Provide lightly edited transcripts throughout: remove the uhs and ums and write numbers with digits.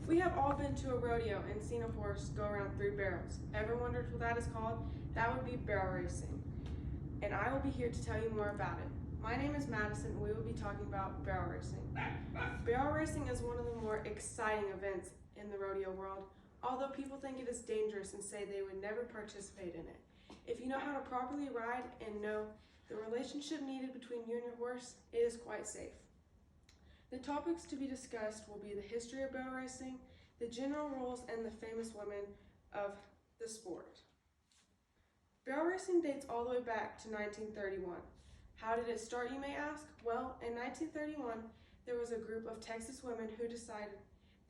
We have all been to a rodeo and seen a horse go around 3 barrels. Ever wondered what that is called? That would be barrel racing. And I will be here to tell you more about it. My name is Madison and we will be talking about barrel racing. Barrel racing is one of the more exciting events in the rodeo world, although people think it is dangerous and say they would never participate in it. If you know how to properly ride and know the relationship needed between you and your horse, it is quite safe. The topics to be discussed will be the history of barrel racing, the general rules, and the famous women of the sport. Barrel racing dates all the way back to 1931. How did it start, you may ask? Well, in 1931, there was a group of Texas women who decided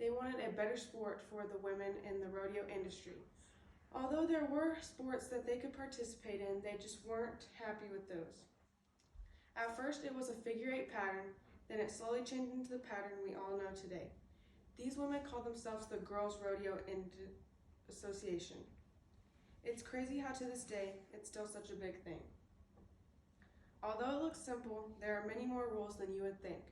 they wanted a better sport for the women in the rodeo industry. Although there were sports that they could participate in, they just weren't happy with those. At first, it was a figure-8 pattern, then it slowly changed into the pattern we all know today. These women called themselves the Girls Rodeo Association. It's crazy how to this day, it's still such a big thing. Although it looks simple, there are many more rules than you would think.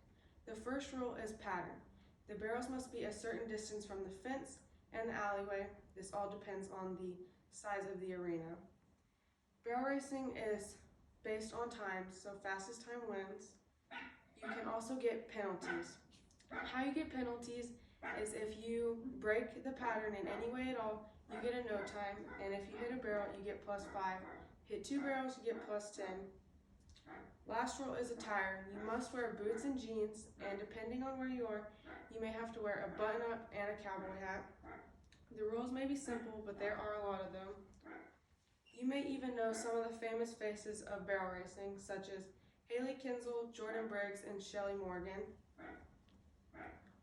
The first rule is pattern. The barrels must be a certain distance from the fence and the alleyway. This all depends on the size of the arena. Barrel racing is based on time, so fastest time wins. You can also get penalties. How you get penalties is if you break the pattern in any way at all, you get a no time, and if you hit a barrel, you get +5. Hit 2 barrels, you get +10. Last rule is attire. You must wear boots and jeans, and depending on where you are, you may have to wear a button-up and a cowboy hat. The rules may be simple, but there are a lot of them. You may even know some of the famous faces of barrel racing, such as Hailey Kinsel, Jordan Briggs, and Shelly Morgan.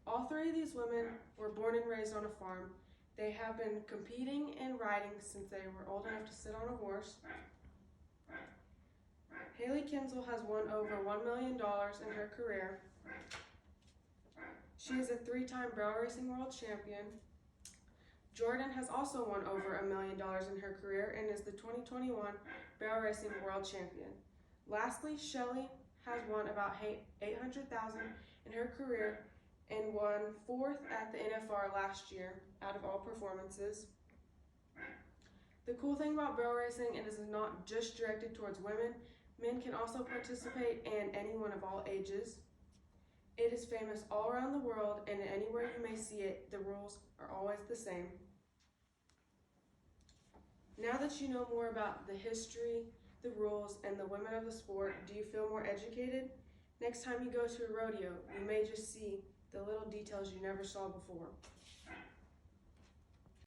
All 3 of these women were born and raised on a farm. They have been competing and riding since they were old enough to sit on a horse. Hailey Kinsel has won over $1 million in her career. She is a 3-time barrel racing world champion. Jordan has also won over $1 million in her career and is the 2021 barrel racing world champion. Lastly, Shelly has won about $800,000 in her career and won 4th at the NFR last year out of all performances. The cool thing about barrel racing is it is not just directed towards women. Men can also participate, and anyone of all ages. It is famous all around the world, and anywhere you may see it, the rules are always the same. Now that you know more about the history, the rules, and the women of the sport, do you feel more educated? Next time you go to a rodeo, you may just see the little details you never saw before.